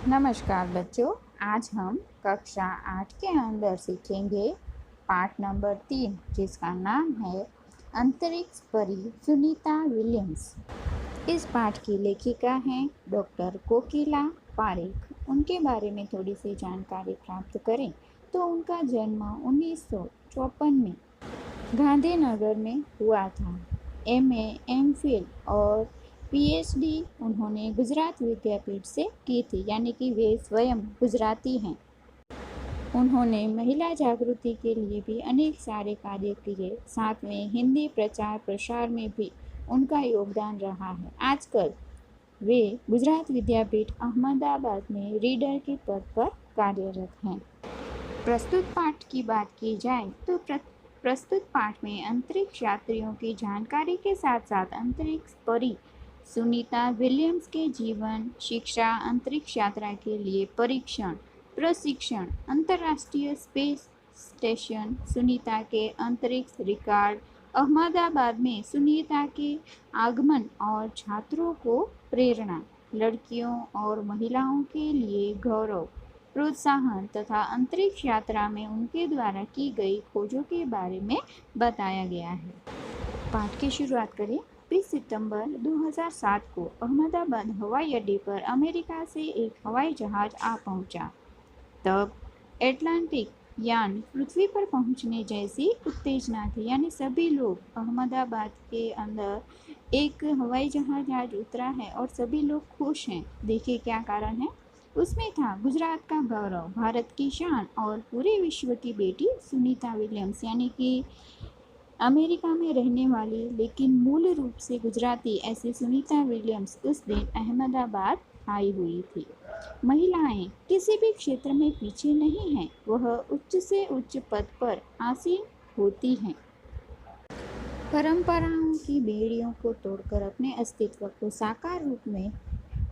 नमस्कार बच्चों, आज हम कक्षा 8 के अंदर सीखेंगे पाठ नंबर 3, जिसका नाम है अंतरिक्ष परी सुनीता विलियम्स। इस पाठ की लेखिका हैं डॉक्टर कोकिला पारेख। उनके बारे में थोड़ी सी जानकारी प्राप्त करें तो उनका जन्म 1954 में गांधीनगर में हुआ था। MA, MPhil और PhD उन्होंने गुजरात विद्यापीठ से की थी, यानी कि वे स्वयं गुजराती हैं। उन्होंने महिला जागृति के लिए भी अनेक सारे कार्य किए, साथ में हिंदी प्रचार प्रसार में भी उनका योगदान रहा है। आजकल वे गुजरात विद्यापीठ अहमदाबाद में रीडर के पद पर कार्यरत हैं। प्रस्तुत पाठ की बात की जाए तो प्रस्तुत पाठ में अंतरिक्ष यात्रियों की जानकारी के साथ साथ अंतरिक्ष परी सुनीता विलियम्स के जीवन, शिक्षा, अंतरिक्ष यात्रा के लिए परीक्षण, प्रशिक्षण, अंतर्राष्ट्रीय स्पेस स्टेशन सुनीता के अंतरिक्ष रिकॉर्ड, अहमदाबाद में सुनीता के आगमन और छात्रों को प्रेरणा, लड़कियों और महिलाओं के लिए गौरव, प्रोत्साहन तथा अंतरिक्ष यात्रा में उनके द्वारा की गई खोजों के बारे में बताया गया है। पाठ की शुरुआत करें। 20 सितंबर 2007 को अहमदाबाद हवाई अड्डे पर अमेरिका से एक हवाई जहाज आ पहुंचा। तब एटलांटिक यान पृथ्वी पर पहुंचने जैसी उत्तेजना थी, यानी सभी लोग अहमदाबाद के अंदर एक हवाई जहाज आज उतरा है और सभी लोग खुश हैं। देखिए क्या कारण है। उसमें था गुजरात का गौरव, भारत की शान और पूरे विश्व की बेटी सुनीता विलियम्स, यानी कि अमेरिका में रहने वाली लेकिन मूल रूप से गुजराती ऐसी सुनीता विलियम्स उस दिन अहमदाबाद आई हुई थी। महिलाएं किसी भी क्षेत्र में पीछे नहीं हैं, वह उच्च से उच्च पद पर आसीन होती हैं। परंपराओं की बेड़ियों को तोड़कर अपने अस्तित्व को साकार रूप में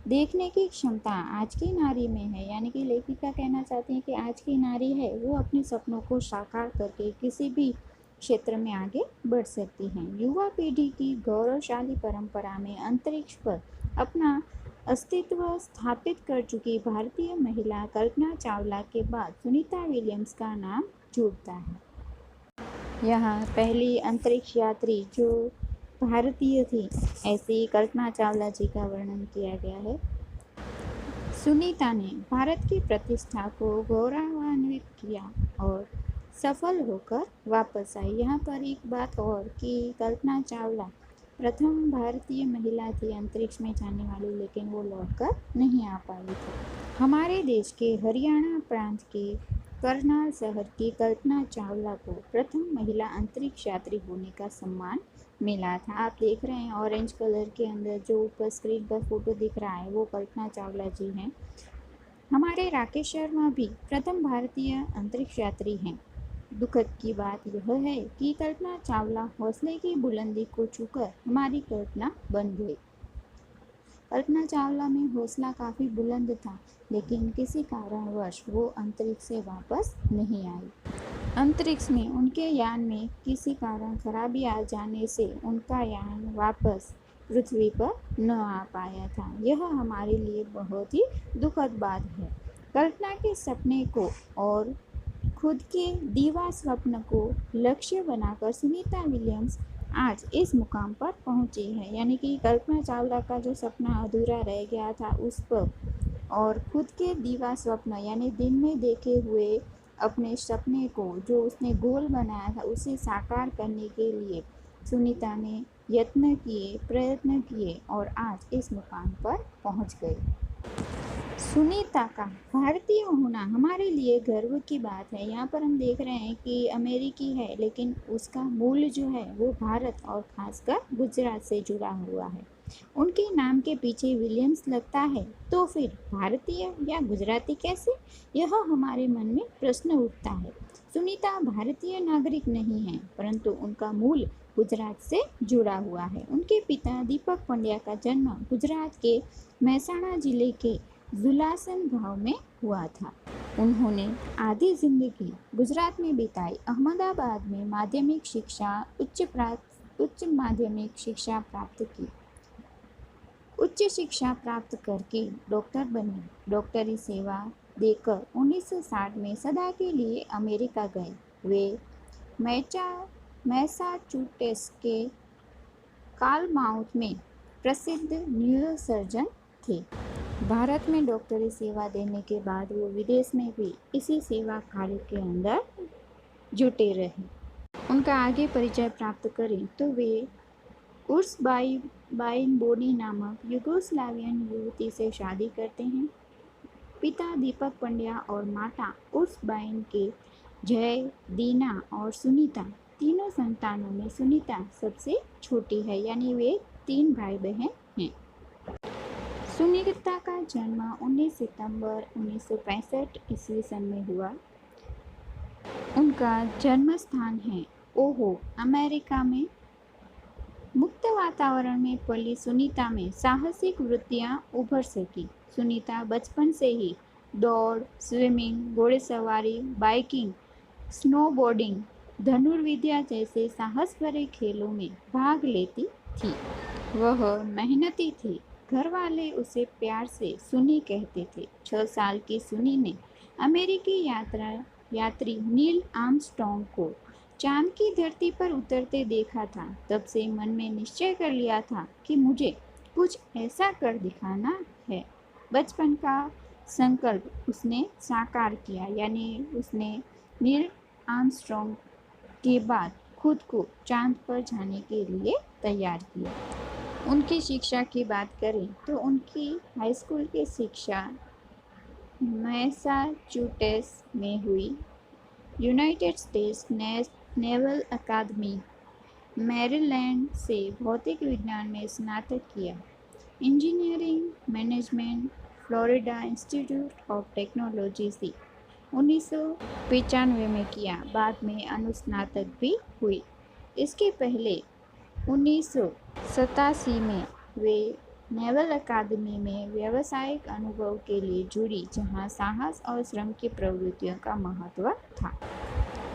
देखने की क्षमता आज की नारी में है, यानी कि लेखिका कहना चाहती हैं कि आज की नारी है वो अपने सपनों को साकार करके किसी भी क्षेत्र में आगे बढ़ सकती हैं। युवा पीढ़ी की गौरवशाली परंपरा में अंतरिक्ष पर अपना अस्तित्व स्थापित कर चुकी भारतीय महिला कल्पना चावला के बाद सुनीता विलियम्स का नाम जुड़ता है। यहाँ पहली अंतरिक्ष यात्री जो भारतीय थी, ऐसी कल्पना चावला जी का वर्णन किया गया है। सुनीता ने भारत की प्रतिष्ठा को गौरवान्वित किया और सफल होकर वापस आई। यहाँ पर एक बात और कि कल्पना चावला प्रथम भारतीय महिला थी अंतरिक्ष में जाने वाली, लेकिन वो लौटकर नहीं आ पाई थी। हमारे देश के हरियाणा प्रांत के करनाल शहर की कल्पना चावला को प्रथम महिला अंतरिक्ष यात्री होने का सम्मान मिला था। आप देख रहे हैं ऑरेंज कलर के अंदर जो ऊपर स्क्रीन पर फोटो दिख रहा है वो कल्पना चावला जी हैं। हमारे राकेश शर्मा भी प्रथम भारतीय अंतरिक्ष यात्री हैं। दुखद की बात यह है कि कल्पना चावला हौसले की बुलंदी को छूकर हमारी कल्पना बन गई। कल्पना चावला में हौसला काफ़ी बुलंद था, लेकिन किसी कारणवश वो अंतरिक्ष से वापस नहीं आई। अंतरिक्ष में उनके यान में किसी कारण खराबी आ जाने से उनका यान वापस पृथ्वी पर न आ पाया था। यह हमारे लिए बहुत ही दुखद बात है। कल्पना के सपने को और खुद के दीवा स्वप्न को लक्ष्य बनाकर सुनीता विलियम्स आज इस मुकाम पर पहुंची है, यानी कि कल्पना चावला का जो सपना अधूरा रह गया था उस पर और खुद के दीवा स्वप्न यानी दिन में देखे हुए अपने सपने को जो उसने गोल बनाया था उसे साकार करने के लिए सुनीता ने यत्न किए, प्रयत्न किए और आज इस मुकाम पर पहुंच गई। सुनीता का भारतीय होना हमारे लिए गर्व की बात है। यहाँ पर हम देख रहे हैं कि अमेरिकी है, लेकिन उसका मूल जो है वो भारत और खासकर गुजरात से जुड़ा हुआ है। उनके नाम के पीछे विलियम्स लगता है, तो फिर भारतीय या गुजराती कैसे? यह हमारे मन में प्रश्न उठता है। सुनीता भारतीय नागरिक नहीं है, परंतु उनका मूल गुजरात से जुड़ा हुआ है। उनके पिता दीपक पंड्या का जन्म गुजरात के महसाणा जिले के जुलासन गांव में हुआ था। उन्होंने आधी जिंदगी गुजरात में बिताई। अहमदाबाद में माध्यमिक शिक्षा, उच्च माध्यमिक शिक्षा प्राप्त की। उच्च शिक्षा प्राप्त करके डॉक्टर बने। डॉक्टरी सेवा देकर 1960 में सदा के लिए अमेरिका गए। वे मैसाचुसेट्स के कालमाउथ में प्रसिद्ध न्यूरोसर्जन थे। भारत में डॉक्टरी सेवा देने के बाद वो विदेश में भी इसी सेवा कार्य के अंदर जुटे रहे। उनका आगे परिचय प्राप्त करें तो वे उर्सबाइन बोनी नामक युगोस्लावियन युवती से शादी करते हैं। पिता दीपक पंड्या और माता उर्सबाइन के जय, दीना और सुनीता तीनों संतानों में सुनीता सबसे छोटी है, यानी वे 3 भाई बहन हैं। सुनीता का जन्म 19 सितंबर 1965 ईस्वी सन में हुआ। उनका जन्म स्थान है ओहो, अमेरिका में। मुक्त वातावरण में पली सुनीता में साहसिक वृत्तियां उभर सकी। सुनीता बचपन से ही दौड़, स्विमिंग, घोड़ेसवारी, बाइकिंग, स्नोबोर्डिंग, धनुर्विद्या जैसे साहस भरे खेलों में भाग लेती थी। वह मेहनती थी। घर वाले उसे प्यार से सुनी कहते थे। 6 साल की सुनी ने अमेरिकी यात्री नील आर्मस्ट्रॉन्ग को चांद की धरती पर उतरते देखा था। तब से मन में निश्चय कर लिया था कि मुझे कुछ ऐसा कर दिखाना है। बचपन का संकल्प उसने साकार किया, यानी उसने नील आर्मस्ट्रॉन्ग के बाद खुद को चांद पर जाने के लिए तैयार किया। उनकी शिक्षा की बात करें तो उनकी हाई स्कूल की शिक्षा मैसाचुसेट्स में हुई। यूनाइटेड स्टेट्स नेवल अकादमी, मैरीलैंड से भौतिक विज्ञान में स्नातक किया। Engineering management Florida institute of technology से 1995 में किया। बाद में अनुस्नातक भी हुई। इसके पहले 1987 में वे नेवल अकादमी में व्यावसायिक अनुभव के लिए जुड़ी, जहां साहस और श्रम की प्रवृत्तियों का महत्व था।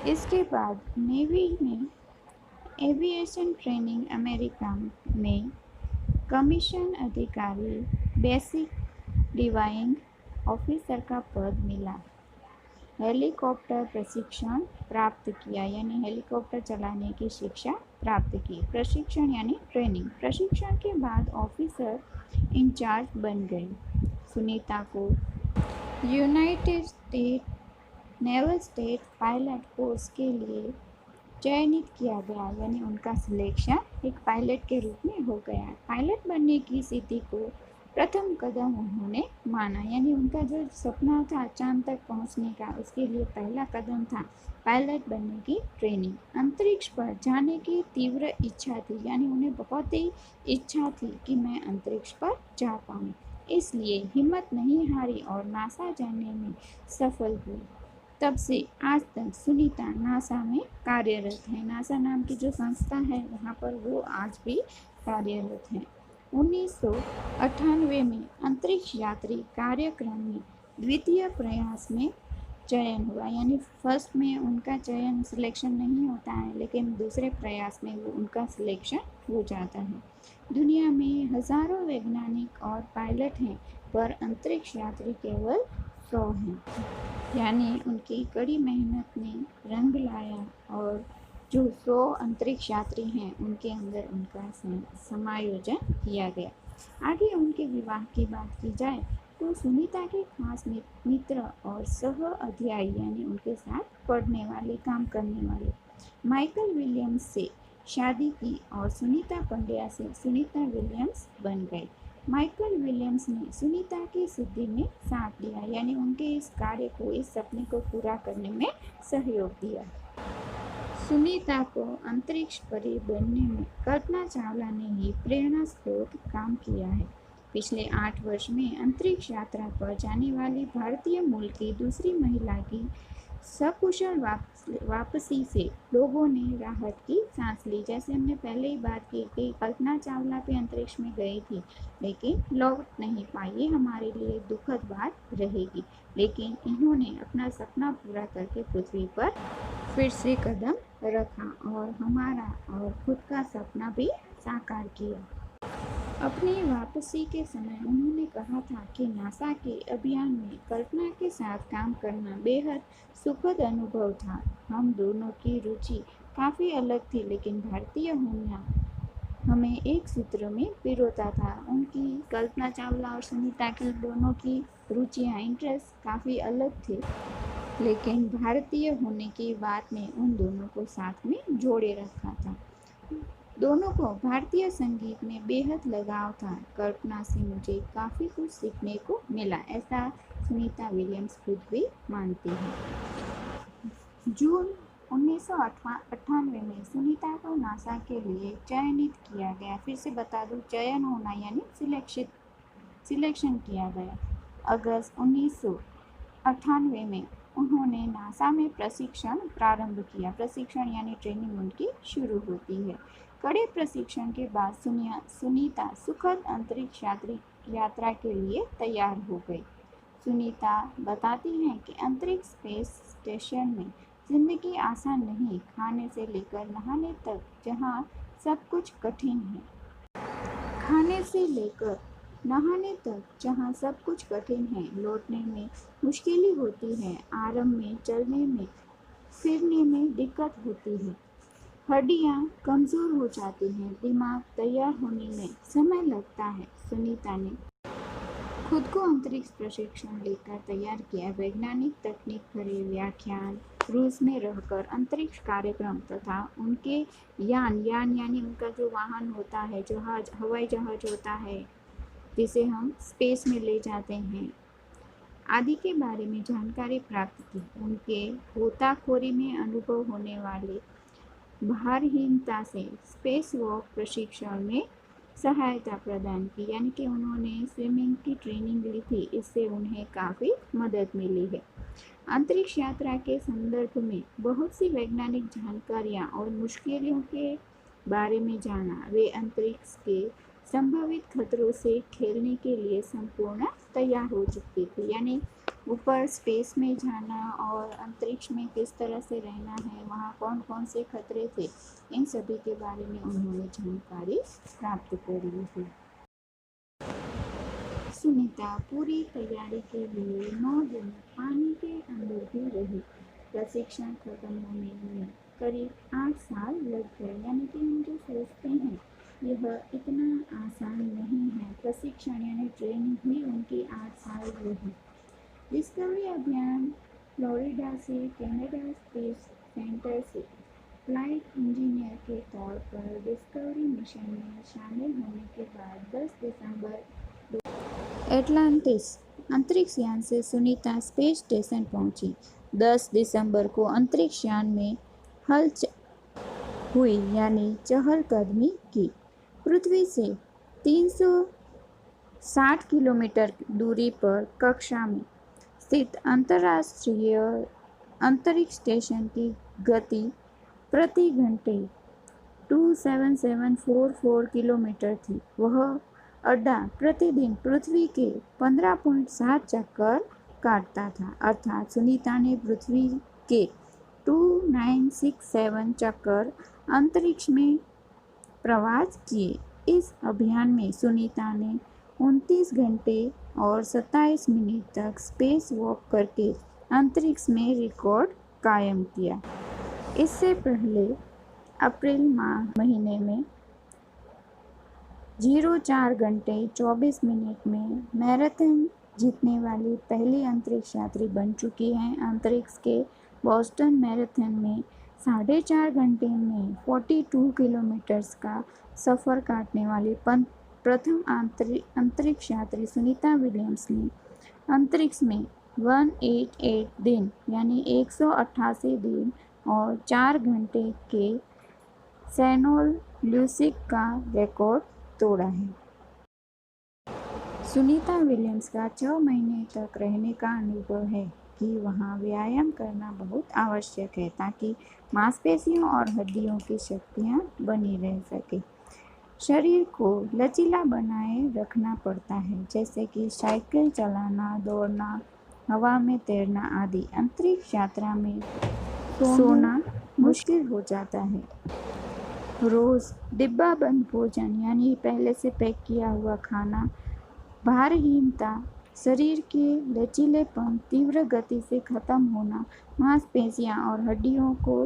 इसके बाद नेवी में एविएशन ट्रेनिंग अमेरिका में कमीशन अधिकारी, बेसिक डिवाइंग ऑफिसर का पद मिला। हेलीकॉप्टर प्रशिक्षण प्राप्त किया, यानी हेलीकॉप्टर चलाने की शिक्षा प्राप्त की। प्रशिक्षण यानी ट्रेनिंग। प्रशिक्षण के बाद ऑफिसर इंचार्ज बन गए। सुनीता को United state naval state pilot course के लिए चयनित किया गया, यानी उनका सिलेक्शन एक पायलट के रूप में हो गया। पायलट बनने की स्थिति को प्रथम कदम उन्होंने माना, यानी उनका जो सपना था चांद तक पहुंचने का, उसके लिए पहला कदम था पायलट बनने की ट्रेनिंग। अंतरिक्ष पर जाने की तीव्र इच्छा थी, यानी उन्हें बहुत ही इच्छा थी कि मैं अंतरिक्ष पर जा पाऊँ। इसलिए हिम्मत नहीं हारी और नासा जाने में सफल हुई। तब से आज तक सुनीता नासा में कार्यरत है। नासा नाम की जो संस्था है वहाँ पर वो आज भी कार्यरत हैं। 1998 में अंतरिक्ष यात्री कार्यक्रम में द्वितीय प्रयास में चयन हुआ, यानी फर्स्ट में उनका चयन सिलेक्शन नहीं होता है, लेकिन दूसरे प्रयास में वो उनका सिलेक्शन हो जाता है। दुनिया में हजारों वैज्ञानिक और पायलट हैं, पर अंतरिक्ष यात्री केवल 100 हैं, यानी उनकी कड़ी मेहनत ने रंग लाया और जो 100 अंतरिक्ष यात्री हैं उनके अंदर उनका समायोजन किया गया। आगे उनके विवाह की बात की जाए तो सुनीता के खास मित्र और सह अध्यायी, यानी उनके साथ पढ़ने वाले, काम करने वाले माइकल विलियम्स से शादी की और सुनीता पंड्या से सुनीता विलियम्स बन गए। माइकल विलियम्स ने सुनीता की सिद्धि में साथ दिया, यानी उनके इस कार्य को, इस सपने को पूरा करने में सहयोग दिया। सुनीता को अंतरिक्ष परी बनने में कल्पना चावला ने ही प्रेरणा स्रोत काम किया है। पिछले 8 वर्ष में अंतरिक्ष यात्रा पर जाने वाली भारतीय मूल की दूसरी महिला की सकुशल वापसी से लोगों ने राहत की सांस ली। जैसे हमने पहले ही बात की कि कल्पना चावला भी अंतरिक्ष में गई थी लेकिन लौट नहीं पाई, ये हमारे लिए दुखद बात रहेगी, लेकिन इन्होंने अपना सपना पूरा करके पृथ्वी पर फिर से कदम रखा और हमारा और खुद का सपना भी साकार किया। अपनी वापसी के समय उन्होंने कहा था कि नासा के अभियान में कल्पना के साथ काम करना बेहद सुखद अनुभव था। हम दोनों की रुचि काफ़ी अलग थी, लेकिन भारतीय होना हमें एक सूत्र में पिरोता था। उनकी, कल्पना चावला और सुनीता की दोनों की रुचियाँ, इंटरेस्ट काफ़ी अलग थे, लेकिन भारतीय होने की बात ने उन दोनों को साथ में जोड़े रखा था। दोनों को भारतीय संगीत में बेहद लगाव था। कल्पना से मुझे काफ़ी कुछ सीखने को मिला, ऐसा सुनीता विलियम्स खुद भी मानती हैं। जून 1998 में सुनीता को नासा के लिए चयनित किया गया। फिर से बता दूं, चयन होना यानी सिलेक्शन किया गया। अगस्त 1998 में उन्होंने नासा में प्रशिक्षण प्रारंभ किया। प्रशिक्षण यानी ट्रेनिंग उनकी शुरू होती है। कड़े प्रशिक्षण के बाद सुनीता सुखद अंतरिक्ष यात्रा के लिए तैयार हो गई। सुनीता बताती हैं कि अंतरिक्ष स्पेस स्टेशन में जिंदगी आसान नहीं, खाने से लेकर नहाने तक जहाँ सब कुछ कठिन है। खाने से लेकर नहाने तक जहाँ सब कुछ कठिन है, लौटने में मुश्किलें होती है, आरंभ में चलने में फिरने में दिक्कत होती है, हड्डियाँ कमज़ोर हो जाती हैं, दिमाग तैयार होने में समय लगता है। सुनीता ने खुद को अंतरिक्ष प्रशिक्षण लेकर तैयार किया। वैज्ञानिक तकनीक भरे व्याख्यान, रूस में रहकर अंतरिक्ष कार्यक्रम तथा उनके यान यानी उनका जो वाहन होता है, जहाज, हवाई जहाज होता है जिसे हम स्पेस में ले जाते हैं, आदि के बारे में जानकारी प्राप्त की। उनके गोताखोरी में अनुभव होने वाले भारहीनता से स्पेस वॉक प्रशिक्षण में सहायता प्रदान की, यानी कि उन्होंने स्विमिंग की ट्रेनिंग ली थी। इससे उन्हें काफ़ी मदद मिली है। अंतरिक्ष यात्रा के संदर्भ में बहुत सी वैज्ञानिक जानकारियाँ और मुश्किलों के बारे में जाना। वे अंतरिक्ष के संभावित खतरों से खेलने के लिए संपूर्ण तैयार हो चुकी थी, यानी ऊपर स्पेस में जाना और अंतरिक्ष में किस तरह से रहना है, वहाँ कौन कौन से खतरे थे, इन सभी के बारे में उन्होंने जानकारी प्राप्त कर ली थी। सुनीता पूरी तैयारी के लिए 9 दिन पानी के अंदर भी रही। प्रशिक्षण खत्म होने में करीब 8 साल लग गए, यानी कि हम जो सोचते हैं यह इतना आसान नहीं है। प्रशिक्षण यानी ट्रेनिंग भी उनकी 8 साल रही। डिस्कवरी अभियान फ्लोरिडा से कनाडा स्पेस सेंटर से फ्लाइट इंजीनियर के तौर पर डिस्कवरी मिशन में शामिल होने के बाद 10 दिसंबर एटलांटिस अंतरिक्ष यान से सुनीता स्पेस स्टेशन पहुंची। 10 दिसंबर को अंतरिक्ष यान में हुई, यानी चहलकदमी की। पृथ्वी से 360 किलोमीटर दूरी पर कक्षा में स्थित अंतर्राष्ट्रीय अंतरिक्ष स्टेशन की गति प्रति घंटे 27744 किलोमीटर थी। वह अड्डा प्रतिदिन पृथ्वी के 15.7 चक्कर काटता था, अर्थात सुनीता ने पृथ्वी के 2967 चक्कर अंतरिक्ष में प्रवास किए। इस अभियान में सुनीता ने 29 घंटे और 27 मिनट तक स्पेस वॉक करके अंतरिक्ष में रिकॉर्ड कायम किया। इससे पहले अप्रैल महीने में 04 घंटे 24 मिनट में मैराथन जीतने वाली पहली अंतरिक्ष यात्री बन चुकी हैं। अंतरिक्ष के बोस्टन मैराथन में 4.5 घंटे में 42 किलोमीटर्स का सफ़र काटने वाली प्रथम अंतरिक्ष यात्री सुनीता विलियम्स ने अंतरिक्ष में 188 दिन यानी 188 दिन और 4 घंटे के सैनोल ल्यूसिक का रिकॉर्ड तोड़ा है। सुनीता विलियम्स का 6 महीने तक रहने का अनुभव है कि वहाँ व्यायाम करना बहुत आवश्यक है ताकि मांसपेशियों और हड्डियों की शक्तियाँ बनी रह सके। शरीर को लचीला बनाए रखना पड़ता है, जैसे कि साइकिल चलाना, दौड़ना, हवा में तैरना आदि। अंतरिक्ष यात्रा में सोना मुश्किल हो जाता है। रोज़ डिब्बा बंद भोजन यानी पहले से पैक किया हुआ खाना, भारहीनता, शरीर के लचीलेपन, तीव्र गति से खत्म होना, मांसपेशियां और हड्डियों को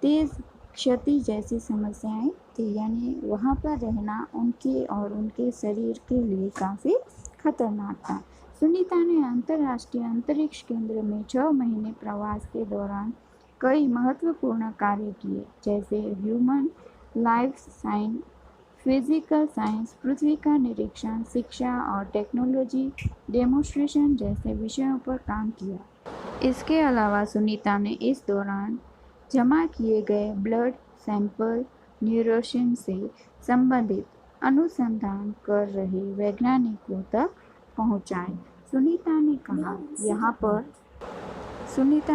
तेज क्षति जैसी समस्याएं थी। यानी वहाँ पर रहना उनके और उनके शरीर के लिए काफ़ी खतरनाक था। सुनीता ने अंतर्राष्ट्रीय अंतरिक्ष केंद्र में 6 महीने प्रवास के दौरान कई महत्वपूर्ण कार्य किए, जैसे human life science, physical science, पृथ्वी का निरीक्षण, शिक्षा और टेक्नोलॉजी डेमोन्स्ट्रेशन जैसे विषयों पर काम किया। इसके अलावा सुनीता ने इस दौरान जमा किए गए ब्लड सैंपल न्यूरोसिस से संबंधित अनुसंधान कर रहे वैज्ञानिकों तक पहुंचाए। सुनीता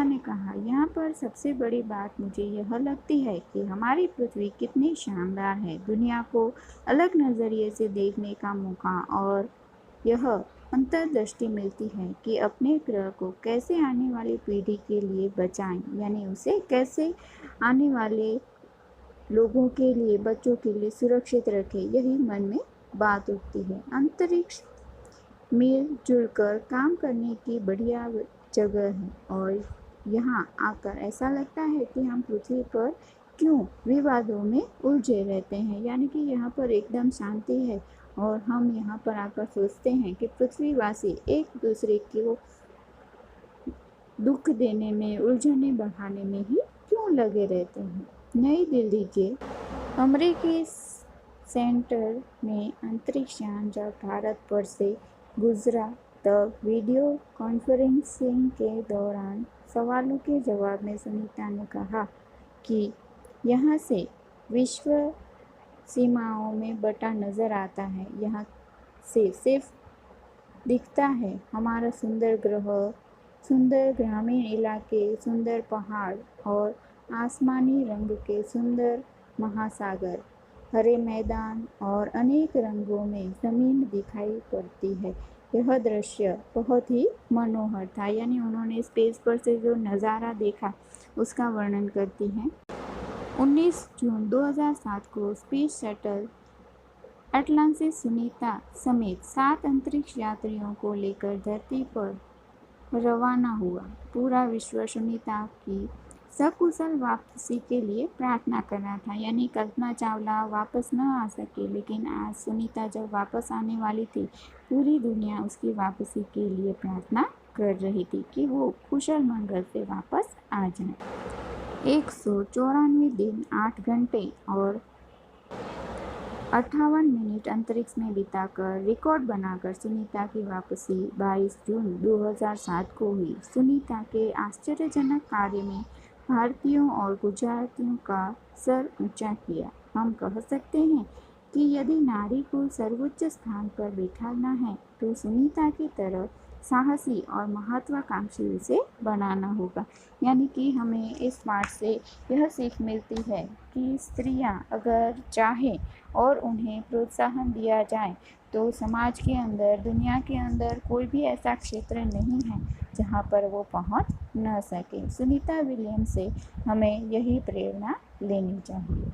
ने कहा, यहाँ पर सबसे बड़ी बात मुझे यह लगती है कि हमारी पृथ्वी कितनी शानदार है। दुनिया को अलग नज़रिए से देखने का मौका और यह अंतर्दृष्टि मिलती है कि अपने ग्रह को कैसे आने वाली पीढ़ी के लिए बचाएं, यानी उसे कैसे आने वाले लोगों के लिए, बच्चों के लिए सुरक्षित रखें। यही मन में बात उठती है। अंतरिक्ष मिलजुल कर काम करने की बढ़िया जगह है और यहाँ आकर ऐसा लगता है कि हम पृथ्वी पर क्यों विवादों में उलझे रहते हैं। यानी कि यहाँ पर एकदम शांति है और हम यहाँ पर आकर सोचते हैं कि पृथ्वीवासी एक दूसरे को दुख देने में, उलझने बढ़ाने में ही क्यों लगे रहते हैं। नई दिल्ली के अमेरिकी सेंटर में अंतरिक्ष यान जब भारत पर से गुजरा तब वीडियो कॉन्फ्रेंसिंग के दौरान सवालों के जवाब में सुनीता ने कहा कि यहाँ से विश्व सीमाओं में बटा नज़र आता है। यहाँ से सिर्फ दिखता है हमारा सुंदर ग्रह, सुंदर ग्रामीण इलाके, सुंदर पहाड़ और आसमानी रंग के सुंदर महासागर, हरे मैदान और अनेक रंगों में ज़मीन दिखाई पड़ती है। यह दृश्य बहुत ही मनोहर था। यानी उन्होंने स्पेस पर से जो नज़ारा देखा उसका वर्णन करती हैं। 19 जून 2007 को स्पेस शटल एटलांटिस सुनीता समेत 7 अंतरिक्ष यात्रियों को लेकर धरती पर रवाना हुआ। पूरा विश्व सुनीता की सकुशल वापसी के लिए प्रार्थना कर रहा था। यानी कल्पना चावला वापस न आ सके, लेकिन आज सुनीता जब वापस आने वाली थी, पूरी दुनिया उसकी वापसी के लिए प्रार्थना कर रही थी कि वो कुशल मंगल से वापस आ जाए। 194 दिन, 8 घंटे और 58 मिनट अंतरिक्ष में बिताकर रिकॉर्ड बनाकर सुनीता की वापसी 22 जून 2007 को हुई। सुनीता के आश्चर्यजनक कार्य में भारतीयों और गुजरातियों का सर ऊंचा किया। हम कह सकते हैं कि यदि नारी को सर्वोच्च स्थान पर बिठाना है तो सुनीता की तरह साहसी और महत्वाकांक्षी उसे बनाना होगा। यानी कि हमें इस पाठ से यह सीख मिलती है कि स्त्रियां अगर चाहें और उन्हें प्रोत्साहन दिया जाए तो समाज के अंदर, दुनिया के अंदर कोई भी ऐसा क्षेत्र नहीं है जहां पर वो पहुंच न सके। सुनीता विलियम्स से हमें यही प्रेरणा लेनी चाहिए।